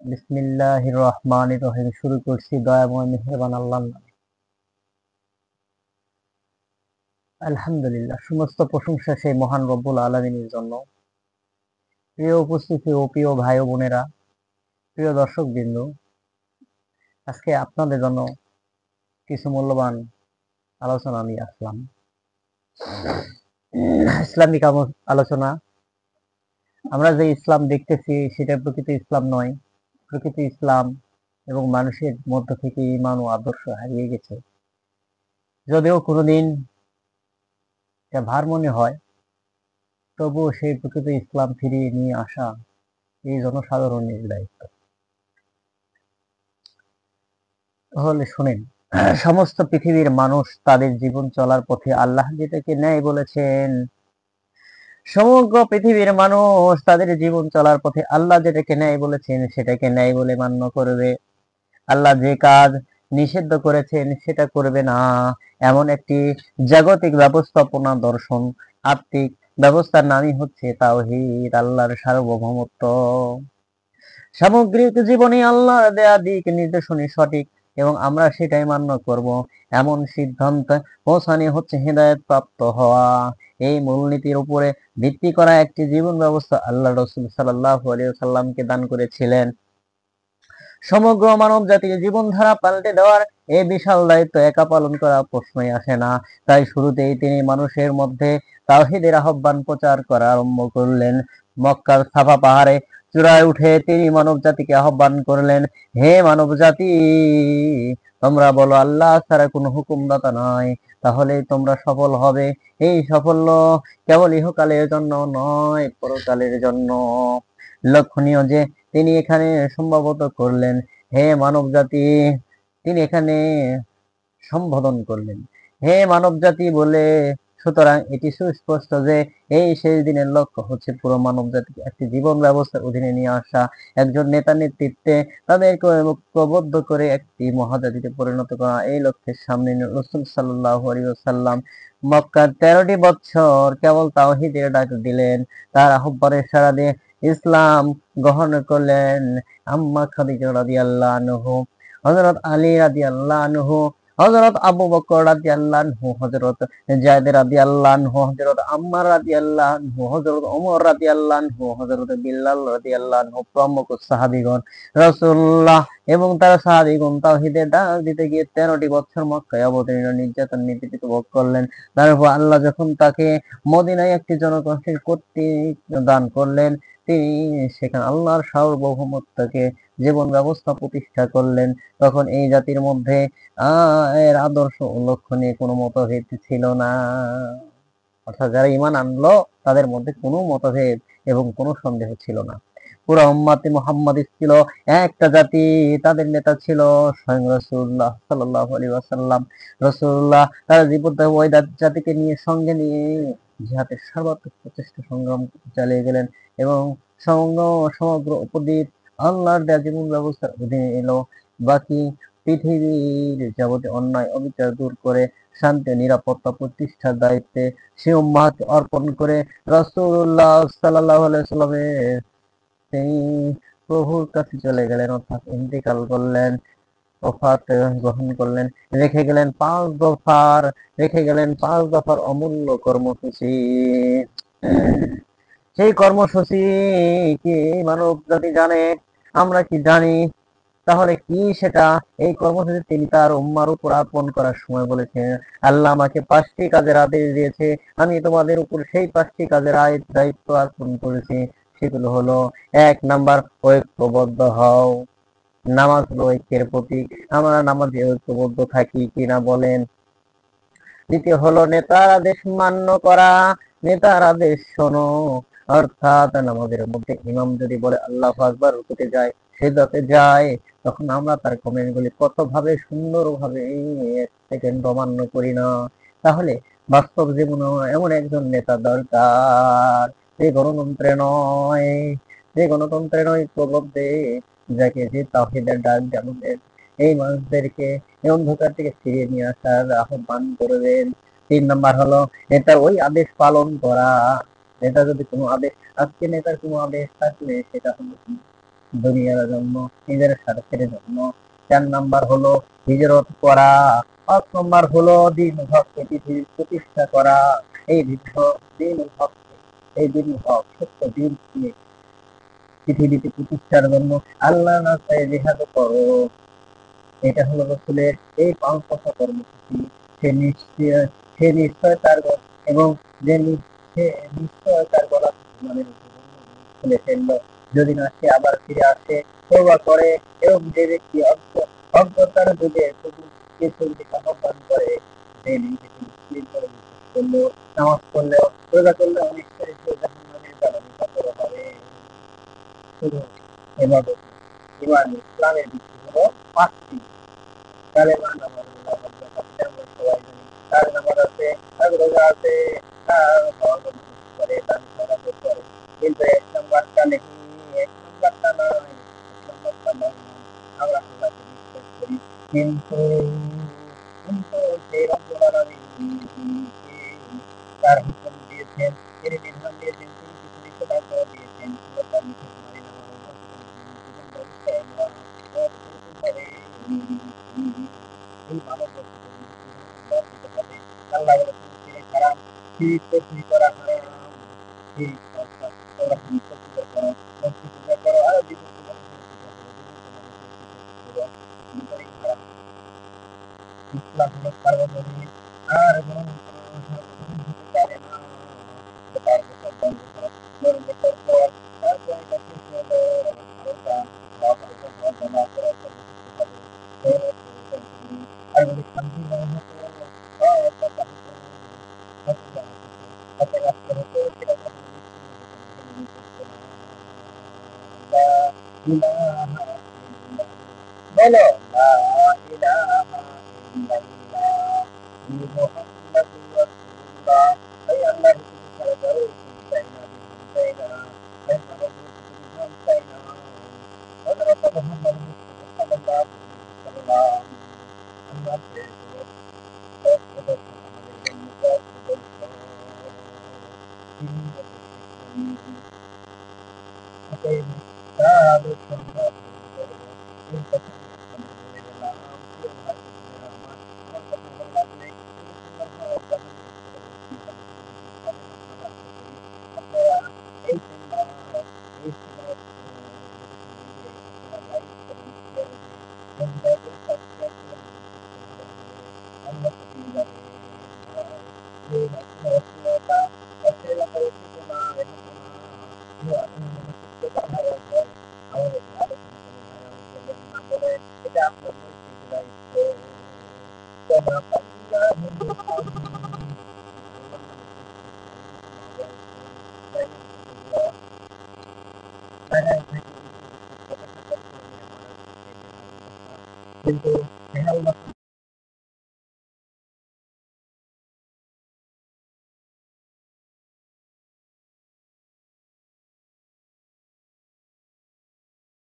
বিসমিল্লাহির রহমানির রহিম। শুরু করছি দয়াময় মেহেরবান আল্লাহর নামে। আলহামদুলিল্লাহ, সমস্ত প্রশংসা সেই মহান রব্বুল আলামিনের জন্য। প্রিয় উপস্থিতি ও প্রিয় ভাই ও বোনেরা, প্রিয় দর্শক বিন্দু, আজকে আপনাদের জন্য কিছু মূল্যবান আলোচনা নিয়ে আসলাম। ইসলামিক আলোচনা। আমরা যে ইসলাম দেখতেছি সেটা প্রকৃত ইসলাম নয়। প্রকৃত ইসলাম এবং মানুষের মধ্য থেকে ঈমান ও আদর্শ হারিয়ে গেছে। যদিও কোনোদিন এটা ভার মনে হয়, তবুও সেই প্রকৃত ইসলাম ফিরিয়ে নিয়ে আসা এই জনসাধারণের দায়িত্ব। তাহলে শুনেন, সমস্ত পৃথিবীর মানুষ তাদের জীবন চলার পথে আল্লাহ যেটাকে ন্যায় বলেছেন, সমগ্র পৃথিবীর মানুষ তাদের জীবন চলার পথে আল্লাহ যেটাকে ন্যায় বলেছেন সেটাকে ন্যায় বলে মান্য করবে। আল্লাহ যে কাজ নিষিদ্ধ করেছেন সেটা করবে না। এমন একটি জাগতিক ব্যবস্থাপনা দর্শন, আত্মিক ব্যবস্থার নামই হচ্ছে তাওহীদ, আল্লাহর সার্বভৌমত্ব। সামগ্রিক জীবনে আল্লাহর দেয়া দিক নির্দেশনী সঠিক এবং আমরা সেটাই মান্য করব, এমন সিদ্ধান্ত পৌঁছানো হচ্ছে হেদায়েত প্রাপ্ত হওয়া। এই মূলনীতির উপরে ভিত্তি করা একটি জীবন ব্যবস্থা আল্লাহ রাসূল সাল্লাল্লাহু আলাইহি ওয়াসাল্লামকে দান করেছিলেন। সমগ্র মানব জাতির জীবনধারা পাল্টে দেওয়ার এই বিশাল দায়িত্ব একা পালন করা প্রশ্নই আসে না। তাই শুরুতেই তিনি মানুষের মধ্যে তাওহীদের আহ্বান প্রচার করা আরম্ভ করলেন। মক্কার সাফা পাহাড়ে চূড়ায় উঠে তিনি মানব জাতিকে আহ্বান করলেন, হে মানব জাতি, তোমরা বলো আল্লাহ ছাড়া কোনো হুকুমদাতা নাই, তাহলে তোমরা সফল হবে। এই সাফল্য কেবল ইহকালের জন্য নয়, পরকালের জন্য। লক্ষণীয় যে তিনি এখানে সম্ভবত করলেন, হে মানব জাতি, তিনি এখানে সম্বোধন করলেন হে মানব জাতি বলে। সুতরাং এটি সুস্পষ্ট যে এই শেষ দিনের লক্ষ্য হচ্ছে পুরো মানব জাতিকে একটি জীবন ব্যবস্থার অধীনে নিয়ে আসা, একজন নেতার নেতৃত্বে তাদেরকে ঐক্যবদ্ধ করে একটি মহাজাতিতে পরিণত করা। এই লক্ষ্যের সামনে রাসূল সাল্লাল্লাহু আলাইহি ওয়াসাল্লাম মক্কার 13টি বছর কেবল তাওহীদের ডাক দিলেন। তার আহ্বানে সাড়া দিয়ে ইসলাম গ্রহণ করলেন আম্মা খাদিজা রাদিয়াল্লাহু আনহা, হযরত আলী রাদিয়াল্লাহু আনহু, হযরত আবু বকর রাদিয়াল্লাহু আনহু, হযরত যায়েদ রাদিয়াল্লাহু আনহু, হযরত আম্মার রাদিয়াল্লাহু আনহু, হযরত ওমর রাদিয়াল্লাহু আনহু, হযরত বিল্লাল রাদিয়াল্লাহু আনহু প্রমুখ সাহাবীগণ। রাসূলুল্লাহ এবং তার সাহাবীগণ তাওহীদের ডাক দিতে গিয়ে 13টি বছর মক্কায় অবতীর্ণ নির্যাতন নিপীড়িত ভোগ করলেন। তারপর আল্লাহ যখন তাকে মদিনায় একটি জনগোষ্ঠীর কর্তৃক দান করলেন, তিনি সেখানে আল্লাহর সার্বভৌমত্বকে জীবন ব্যবস্থা প্রতিষ্ঠা করলেন। তখন এই জাতির মধ্যে এর আদর্শ ও লক্ষ্য নিয়ে কোনো মতভেদ ছিল না। অর্থাৎ যারা ঈমান আনলো তাদের মধ্যে কোনো মতভেদ এবং কোনো সন্দেহ ছিল না। পুরো উম্মতে মুহাম্মাদি ছিল একটা জাতি, তাদের নেতা ছিল স্বয়ং রাসূলুল্লাহ সাল্লাল্লাহু আলাইহি ওয়াসাল্লাম। রাসূলুল্লাহ তার জীবদ্দশায় ওই জাতিকে নিয়ে সঙ্গে নিয়ে জিহাদের সর্বাত্মক প্রচেষ্টা সংগ্রাম চালিয়ে গেলেন এবং সমগ্র উপদ্বীপ আল্লাহর দেয়া জীবন ব্যবস্থার অধীনে এলো। বাকি পৃথিবীর যাবতীয় অন্যায় অবিচার দূর করে শান্তি নিরাপত্তা প্রতিষ্ঠার দায়িত্বে সে উম্মাহকে অর্পণ করে রাসূলুল্লাহ সাল্লাল্লাহু আলাইহি ওয়াসাল্লামের তিনি প্রভুর কাছে চলে গেলেন, অর্থাৎ ইন্তেকাল করলেন, ওফাত গ্রহণ করলেন। রেখে গেলেন পাঁচ দফার অমূল্য কর্মসূচি। সেই কর্মসূচি কি মানব জাতি জানে? আমরা কি জানি? তাহলে কি সেটা? এই কর্মসূচি তিনি তার উম্মার উপর অর্পণ করার সময় বলেছেন, আল্লাহ আমাকে 5টি কাজের আদেশ দিয়েছে, আমি তোমাদের উপর সেই 5টি কাজের দায়িত্ব অর্পণ করেছি। সেগুলো হলো, 1 নাম্বার, ঐক্যবদ্ধ হও। নামাজ হলো ঐক্যের প্রতীক। আমরা নামাজে ঐক্যবদ্ধ থাকি কিনা বলেন? দ্বিতীয় হলো নেতার আদেশ মান্য করা, নেতার আদেশ শোনো। অর্থাৎ নামাজের মধ্যে ইমাম যদি বলে আল্লাহু আকবার, রুকুতে যায়, সিজদাতে যায়, তখন আমরা তার কমেন্টগুলি কতভাবে সুন্দরভাবে 1 সেকেন্ড অমান্য করি না। তাহলে বাস্তব জীবনে এমন একজন নেতা দরকার, যে গণতন্ত্রে নয় প্রবন্ধে, যাকে যে তাওহীদের ডাক আমাদের এই মানুষদেরকে এই অন্ধকার থেকে ফিরিয়ে নিয়ে আসার আহ্বান করবেন। 3 নাম্বার হলো নেতার ওই আদেশ পালন করা। নেতা যদি কোনো আদেশ, আজকে নেতার কোনো আদেশ থাকলে সেটা হলো দুনিয়ার জন্য, নিজের স্বার্থের জন্য। 4 নাম্বার হলো হিজরত করা। 5 নাম্বার হলো দিন হককে পৃথিবীর প্রতিষ্ঠা করা। এই দিন হক, এই দিন হক সত্য দিনকে পৃথিবীতে প্রতিষ্ঠার জন্য আল্লাহর রাস্তায় জিহাদ করো। এটা হলো রসুলের এই 5 দফা কর্মসূচি। সে নিশ্চয় সে নিশ্চয়তার এবং যে সে নিশ্চয়তার গলা মানে খুলে ফেললো, যদি না সে আবার ফিরে আসে, তওবা করে এবং যে ব্যক্তি অজ্ঞতার যুগে কিছুর দিকে আহ্বান করে, যে নিজেকে মুসলিম করে বিশ্বাস করলো, নামাজ পড়লেও রোজা করলেও নিশ্চয়ই সে জাহান্নামের জ্বালানি কাতর হবে। শুধু এবাদত ইমান ইসলামের ভিত্তি হলো 5টি। কালেমা, নামাজ, রোজা, হজ, জাকাত, আমরা সবাই জানি। তার নামাজ আছে, তার রোজা আছে, তার হজ করে, দান খয়রাত করে। কিন্তু 1 নাম্বারটা নেই, 1 নাম্বারটা নাই, 1 নাম্বারটা নাই। আমরা আল্লাহকে বিশ্বাস করি, কিন্তু কিন্তু সেই রব্বুল আলামিন তার হুকুম দিয়েছেন, তিনি বিধান দিয়েছেন, তিনি কিছু নিষেধাজ্ঞা দিয়েছেন, আমরা তার নিষেধ মানি না। আমরা জীবন ব্যবস্থা আমরা কতটুকুভাবে এই মানব আল্লাহ বলেছেন তিনি হারাম, শিরক তসবিহ করা হারাম, শিরক অর্থাৎ তোমরা মূর্তি পূজা করো, মূর্তি পূজা করো আর জীবন্ত মানুষের পূজা করো, জীবন্ত মানুষের পূজা করো, দুটোই হারাম। ইসলাম হলো সার্বজনীন, আর সার্বজনীন হতে পারে না। 5 বছর 10 বছর ধরে বছর পর তারপর এটা শেষ হলো, হালকা হালকা জমা করা হবে। আর যদি শান্তি না হতো, কথা হতো, হাতে রাখতে হতো, সেটা কখনো বিচ্ছিন্ন হতো না, লা ইলাহা ইল্লাল্লাহ। বলো লা ইলাহা ইল্লাল্লাহ মুহাম্মাদুর রাসূলুল্লাহ। এই আল্লাহর হুকুম ছাড়া কারো হুকুম চাই না, বিধান চাই না, এই মানব বিধান চাই না। হযরত মুহাম্মদ মুস্তাফা সাল্লাল্লাহু আলাইহি ওয়াসাল্লাম আল্লাহর প্রেরিত পথ প্রদর্শক, আমাদের জন্য পথ প্রদর্শক। তিনি বলেছেন অতএব তার আদর্শ আমরা গ্রহণ করব। এই কথা আমি আপনাদের বলে গেলাম। প্রিয় ভাই বোনেরা আমার, আমার কথা ভালো লাগলে যদি সুন্দর হয় জাহান পরবর্তী হবে পাবেন আপনারা, আশা করি আপনারা এই সুন্দর এই সুন্দর নোটিফিকেশন আপনারা লাইক এবং শেয়ার দিয়ে এবং দয়া করে সাবস্ক্রাইব করে আমাদের পাশে ভালো হবে। আমরা পেয়ে যাবেন এই অশ্লীলতা, অশ্লীলতা রচিত না, লেখক না, সত্যতা ভাইরাল হয়, আমাদের আলোচনা করে ভাইরাল করবেন না, বলে এটা আপনার নৈতিক দায়িত্ব। কিন্তু